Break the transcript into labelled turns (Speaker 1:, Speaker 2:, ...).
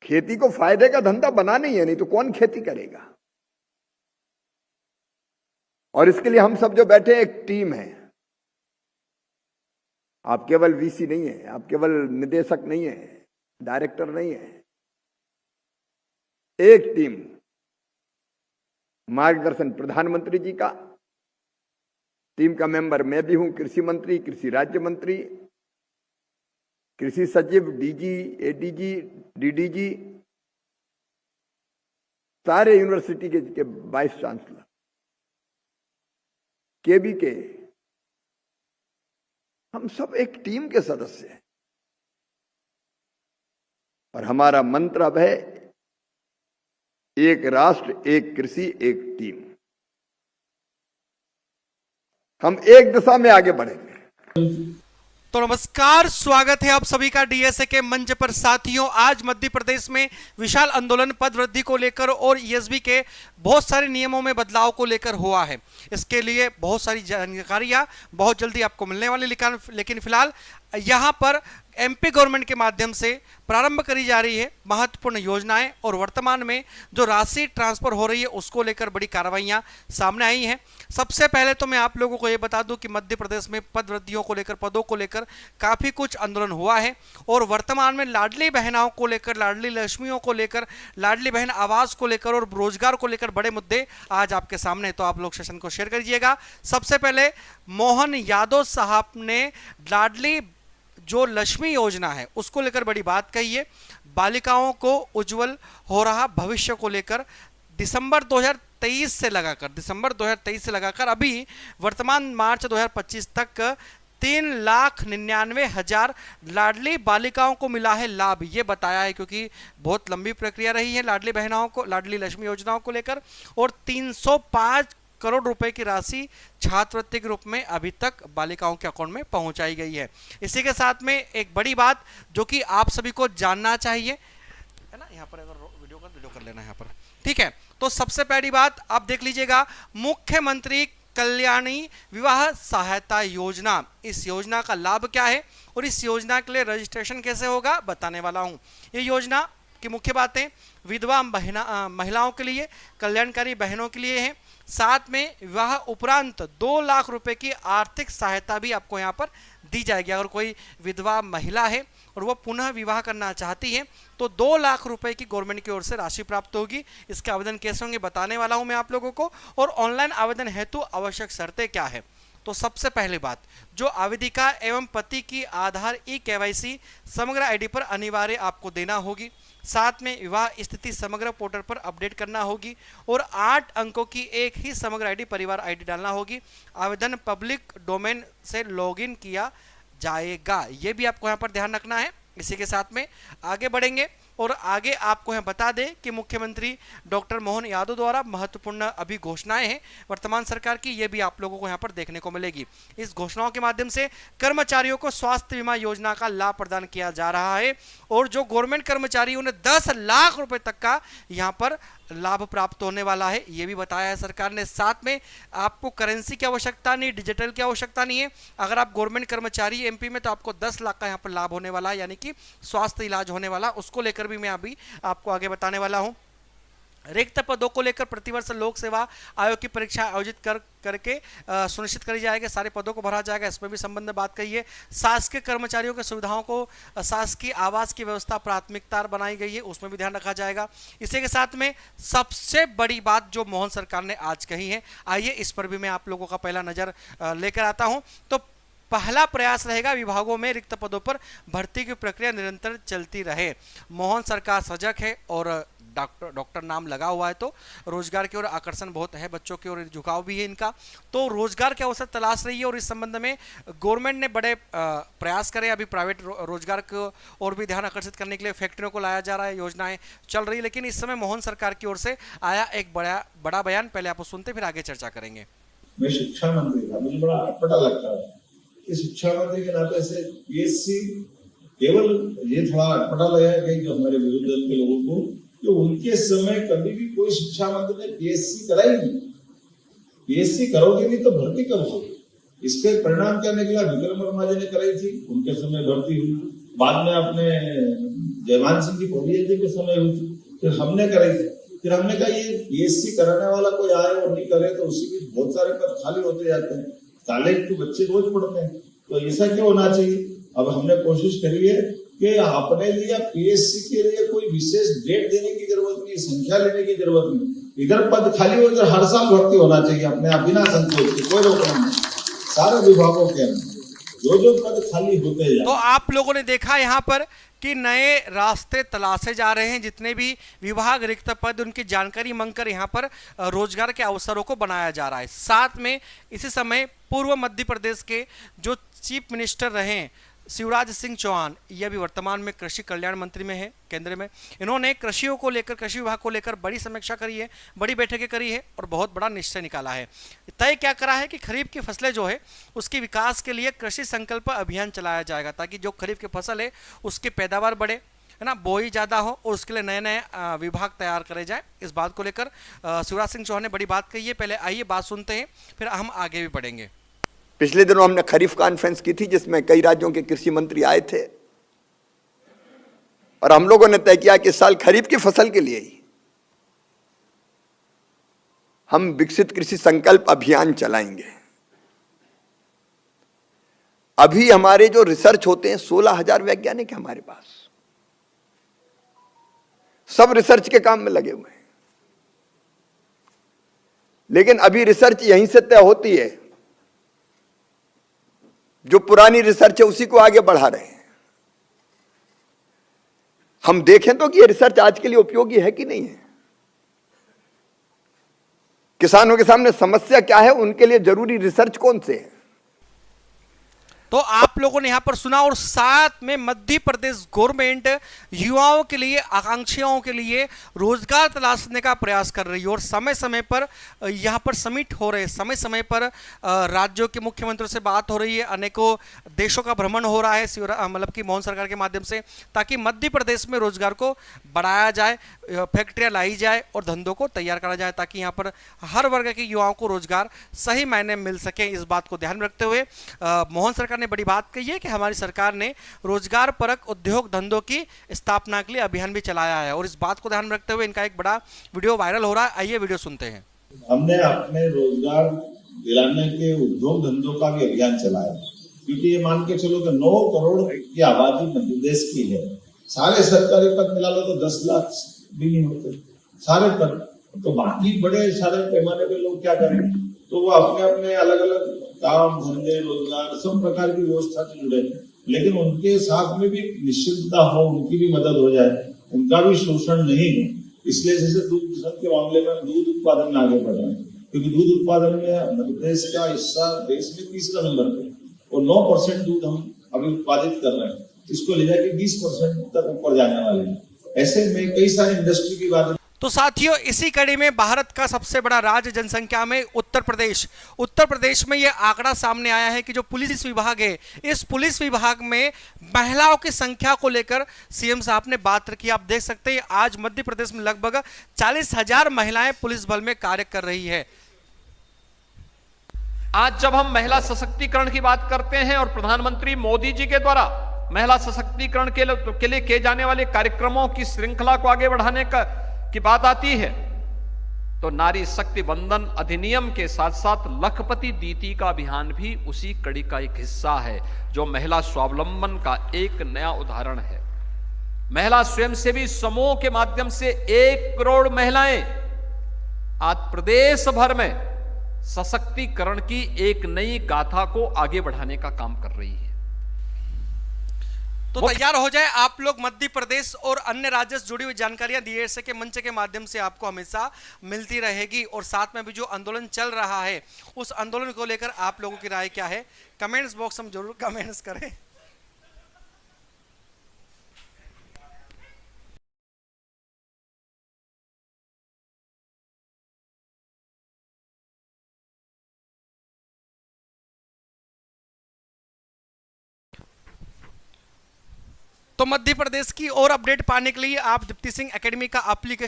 Speaker 1: खेती को फायदे का धंधा बनाना ही है, नहीं तो कौन खेती करेगा। और इसके लिए हम सब जो बैठे हैं एक टीम है। आप केवल वीसी नहीं है, आप केवल निदेशक नहीं है, डायरेक्टर नहीं है, एक टीम, मार्गदर्शन प्रधानमंत्री जी का, टीम का मेंबर मैं भी हूं, कृषि मंत्री, कृषि राज्य मंत्री, कृषि सचिव, डीजी, एडीजी, डीडीजी, सारे यूनिवर्सिटी के वाइस चांसलर, केबी के, हम सब एक टीम के सदस्य हैं। और हमारा मंत्र अब है एक राष्ट्र, एक कृषि, एक टीम। हम एक दिशा में आगे बढ़ेंगे।
Speaker 2: तो नमस्कार, स्वागत है आप सभी का डीएसए के मंच पर। साथियों, आज मध्य प्रदेश में विशाल आंदोलन पद वृद्धि को लेकर और ईएसबी के बहुत सारे नियमों में बदलाव को लेकर हुआ है। इसके लिए बहुत सारी जानकारियां बहुत जल्दी आपको मिलने वाली, लेकिन फिलहाल यहां पर एमपी गवर्नमेंट के माध्यम से प्रारंभ करी जा रही है महत्वपूर्ण योजनाएं और वर्तमान में जो राशि ट्रांसफर हो रही है उसको लेकर बड़ी कार्रवाइयां सामने आई हैं। सबसे पहले तो मैं आप लोगों को ये बता दूं कि मध्य प्रदेश में पद वृद्धियों को लेकर, पदों को लेकर काफ़ी कुछ आंदोलन हुआ है और वर्तमान में लाडली बहनाओं को लेकर, लाडली लक्ष्मियों को लेकर, लाडली बहन आवास को लेकर और रोजगार को लेकर बड़े मुद्दे आज आपके सामने। तो आप लोग सेशन को शेयर करिएगा। सबसे पहले मोहन यादव साहब ने लाडली जो लक्ष्मी योजना है उसको लेकर बड़ी बात कही है। बालिकाओं को उज्जवल हो रहा भविष्य को लेकर दिसंबर 2023 से लगाकर अभी वर्तमान मार्च 2025 तक 3,99,000 लाडली बालिकाओं को मिला है लाभ, ये बताया है, क्योंकि बहुत लंबी प्रक्रिया रही है लाडली बहनाओं को, लाडली लक्ष्मी योजनाओं को लेकर। और 305 करोड़ रुपए की राशि छात्रवृत्ति के रूप में अभी तक बालिकाओं के अकाउंट में पहुंचाई गई है। इसी के साथ में एक बड़ी बात जो कि आप सभी को जानना चाहिए, है ना, यहाँ पर अगर वीडियो कर लेना यहाँ पर, ठीक है। तो सबसे पहली बात आप देख लीजिएगा, मुख्यमंत्री कल्याणी विवाह सहायता योजना, इस योजना का लाभ क्या है और इस योजना के लिए रजिस्ट्रेशन कैसे होगा बताने वाला हूं। ये योजना की मुख्य बातें विधवा महिलाओं के लिए, कल्याणकारी बहनों के लिए है। साथ में विवाह उपरांत 2 लाख रुपए की आर्थिक सहायता भी आपको यहाँ पर दी जाएगी। अगर कोई विधवा महिला है और वो पुनः विवाह करना चाहती है तो 2 लाख रुपए की गवर्नमेंट की ओर से राशि प्राप्त होगी। इसके आवेदन कैसे होंगे बताने वाला हूं मैं आप लोगों को। और ऑनलाइन आवेदन हेतु आवश्यक शर्तें क्या है, तो सबसे पहली बात, जो आवेदिका एवं पति की आधार ई-केवाईसी समग्र आईडी पर अनिवार्य आपको देना होगी। साथ में विवाह स्थिति समग्र पोर्टल पर अपडेट करना होगी और 8 अंकों की एक ही समग्र आईडी, परिवार आईडी डालना होगी। आवेदन पब्लिक डोमेन से लॉगिन किया जाएगा, ये भी आपको यहाँ पर ध्यान रखना है। इसी के साथ में आगे बढ़ेंगे और आगे आपको यहाँ बता दें कि मुख्यमंत्री डॉक्टर मोहन यादव द्वारा महत्वपूर्ण अभी घोषणाएं हैं वर्तमान सरकार की, ये भी आप लोगों को यहाँ पर देखने को मिलेगी। इस घोषणाओं के माध्यम से कर्मचारियों को स्वास्थ्य बीमा योजना का लाभ प्रदान किया जा रहा है और जो गवर्नमेंट कर्मचारी उन्हें 10 लाख रुपए तक का यहाँ पर लाभ प्राप्त होने वाला है, ये भी बताया है सरकार ने। साथ में आपको करेंसी की आवश्यकता नहीं, डिजिटल की आवश्यकता नहीं है। अगर आप गवर्नमेंट कर्मचारी एमपी में तो आपको 10 लाख का यहाँ पर लाभ होने वाला है, यानी कि स्वास्थ्य इलाज होने वाला, उसको लेकर भी मैं अभी आपको आगे बताने वाला हूं। रिक्त पदों को लेकर प्रतिवर्ष लोक सेवा आयोग की परीक्षा आयोजित करके सुनिश्चित करी जाएगी, सारे पदों को भरा जाएगा, इसमें भी संबंध में बात कही है। शासकीय कर्मचारियों की सुविधाओं को शासकीय आवास की व्यवस्था प्राथमिकता बनाई गई है, उसमें भी ध्यान रखा जाएगा। इसी के साथ में सबसे बड़ी बात जो मोहन सरकार ने आज कही है, आइए इस पर भी मैं आप लोगों का पहला नजर लेकर आता हूं। तो पहला प्रयास रहेगा विभागों में रिक्त पदों पर भर्ती की प्रक्रिया निरंतर चलती रहे। मोहन सरकार सजग है और डॉक्टर नाम लगा हुआ है तो रोजगार की ओर आकर्षण बहुत है, बच्चों की ओर झुकाव भी है इनका, तो रोजगार के अवसर तलाश रही है। और इस संबंध में गवर्नमेंट ने बड़े प्रयास करे, अभी प्राइवेट रोजगार को और भी ध्यान आकर्षित करने के लिए फैक्ट्रियों को लाया जा रहा है, योजनाएं चल रही है। लेकिन इस समय मोहन सरकार की ओर से आया एक बड़ा बयान, पहले आप सुनते फिर आगे चर्चा करेंगे।
Speaker 3: मैं शिक्षा मंत्री था, मुझे बड़ा अटपटा लगता है कि शिक्षा मंत्री के नाते से पीएससी, केवल ये थोड़ा अटपटा लगा कि हमारे विरोधी दल के लोगों को, कि उनके समय कभी भी कोई शिक्षा मंत्री ने पीएससी कराई नहीं। पीएससी करोगे नहीं तो भर्ती कब होगी? इसके परिणाम क्या निकला? विक्रम वर्मा जी ने कराई थी, उनके समय भर्ती हुई। बाद में आपने जयमान सिंह की पौड़ी के समय हुई थी, फिर हमने कराई थी। फिर हमने कहा ये बीएससी कराने वाला कोई आए और नहीं करे तो उसी की बहुत सारे पद खाली होते जाते हैं, टैलेंट तो बच्चे रोज पढ़ते हैं, तो ऐसा क्यों होना चाहिए। अब हमने कोशिश करी है कि अपने लिए पीएससी के लिए कोई विशेष डेट देने की जरूरत नहीं, संख्या लेने की जरूरत नहीं, इधर पद खाली हो इधर हर साल भर्ती होना चाहिए अपने आप बिना संकोच के, कोई रोकना नहीं, सारे विभागों के अंदर जो पद खाली होते जाए।
Speaker 2: तो आप लोगों ने देखा यहाँ पर कि नए रास्ते तलाशे जा रहे हैं, जितने भी विभाग रिक्त पद उनकी जानकारी मांगकर यहाँ पर रोजगार के अवसरों को बनाया जा रहा है। साथ में इसी समय पूर्व मध्य प्रदेश के जो चीफ मिनिस्टर रहे शिवराज सिंह चौहान, ये अभी वर्तमान में कृषि कल्याण मंत्री में है केंद्र में, इन्होंने कृषियों को लेकर, कृषि विभाग को लेकर बड़ी समीक्षा करी है, बड़ी बैठकें करी है और बहुत बड़ा निश्चय निकाला है। तय क्या करा है कि खरीफ की फसलें जो है उसके विकास के लिए कृषि संकल्प अभियान चलाया जाएगा, ताकि जो खरीफ की फसल है उसकी पैदावार बढ़े, है ना, बोई ज़्यादा हो और उसके लिए नए नए विभाग तैयार करे जाए। इस बात को लेकर शिवराज सिंह चौहान ने बड़ी बात कही है। पहले आइए बात सुनते हैं, फिर हम आगे भी बढ़ेंगे।
Speaker 1: पिछले दिनों हमने खरीफ कॉन्फ्रेंस की थी जिसमें कई राज्यों के कृषि मंत्री आए थे और हम लोगों ने तय किया कि इस साल खरीफ की फसल के लिए ही हम विकसित कृषि संकल्प अभियान चलाएंगे। अभी हमारे जो रिसर्च होते हैं 16,000 वैज्ञानिक हैं हमारे पास, सब रिसर्च के काम में लगे हुए हैं, लेकिन अभी रिसर्च यहीं से तय होती है, जो पुरानी रिसर्च है उसी को आगे बढ़ा रहे हैं। हम देखें तो कि ये रिसर्च आज के लिए उपयोगी है कि नहीं है, किसानों के सामने समस्या क्या है, उनके लिए जरूरी रिसर्च कौन से है।
Speaker 2: तो आप लोगों ने यहां पर सुना और साथ में मध्य प्रदेश गवर्नमेंट युवाओं के लिए, आकांक्षियों के लिए रोजगार तलाशने का प्रयास कर रही है और समय समय पर यहां पर समिट हो रहे, समय समय पर राज्यों के मुख्यमंत्रियों से बात हो रही है, अनेकों देशों का भ्रमण हो रहा है मतलब कि मोहन सरकार के माध्यम से, ताकि मध्य प्रदेश में रोजगार को बढ़ाया जाए, फैक्ट्रियां लाई जाए और धंधों को तैयार करा जाए, ताकि यहाँ पर हर वर्ग के युवाओं को रोजगार सही मायने में मिल सके। इस बात को ध्यान में रखते हुए मोहन सरकार ने बड़ी बात कही है कि हमारी सरकार ने रोजगार परक उद्योग धंधों की स्थापना के लिए अभियान भी चलाया है और इस बात को ध्यान में रखते हुए इनका एक बड़ा वीडियो वायरल हो रहा है। आइए वीडियो सुनते हैं।
Speaker 3: हमने अपने रोजगार दिलाने के उद्योग धंधों का भी अभियान चलाया, क्योंकि ये मान के चलो कि 9 करोड़ की आबादी मध्य प्रदेश की है, सारे सरकारी पद मिला लो तो 10 लाख भी नहीं होते सारे पद, तो बाकी बड़े सारे पैमाने पे लोग क्या करें, तो वो अपने अपने अलग अलग काम धंधे रोजगार सब प्रकार की व्यवस्था से जुड़े, लेकिन उनके साथ में भी निश्चितता हो, उनकी भी मदद हो जाए, उनका भी शोषण नहीं हो। इसलिए जैसे दूध के मामले में दूध उत्पादन में आगे बढ़ रहे हैं, क्योंकि दूध उत्पादन में मध्य प्रदेश का हिस्सा देश में 3रा नंबर पे और 9% दूध हम अभी उत्पादित कर रहे हैं, इसको ले जाके 20% तक ऊपर जाने वाले हैं। ऐसे में कई सारी इंडस्ट्री की बात।
Speaker 2: तो साथियों, इसी कड़ी में भारत का सबसे बड़ा राज्य जनसंख्या में उत्तर प्रदेश में यह आंकड़ा सामने आया है कि जो पुलिस विभाग है, इस पुलिस विभाग में महिलाओं की संख्या को लेकर सीएम साहब ने बात रखी। आप देख सकते हैं आज मध्य प्रदेश में लगभग 40,000 महिलाएं पुलिस बल में कार्य कर रही है।
Speaker 4: आज जब हम महिला सशक्तिकरण की बात करते हैं और प्रधानमंत्री मोदी जी के द्वारा महिला सशक्तिकरण के लिए किए जाने वाले कार्यक्रमों की श्रृंखला को आगे बढ़ाने की बात आती है, तो नारी शक्ति वंदन अधिनियम के साथ साथ लखपति दीदी का अभियान भी उसी कड़ी का एक हिस्सा है, जो महिला स्वावलंबन का एक नया उदाहरण है। महिला स्वयंसेवी समूह के माध्यम से 1 करोड़ महिलाएं आज प्रदेश भर में सशक्तिकरण की एक नई गाथा को आगे बढ़ाने का काम कर रही है।
Speaker 2: तो तैयार हो जाए आप लोग, मध्य प्रदेश और अन्य राज्य से जुड़ी हुई जानकारियां डीएसए के मंच के माध्यम से आपको हमेशा मिलती रहेगी और साथ में भी जो आंदोलन चल रहा है उस आंदोलन को लेकर आप लोगों की राय क्या है, कमेंट्स बॉक्स में जरूर कमेंट्स करें। तो मध्य प्रदेश की और अपडेट पाने के लिए आप दीप्ति सिंह एकेडमी का एप्लीकेशन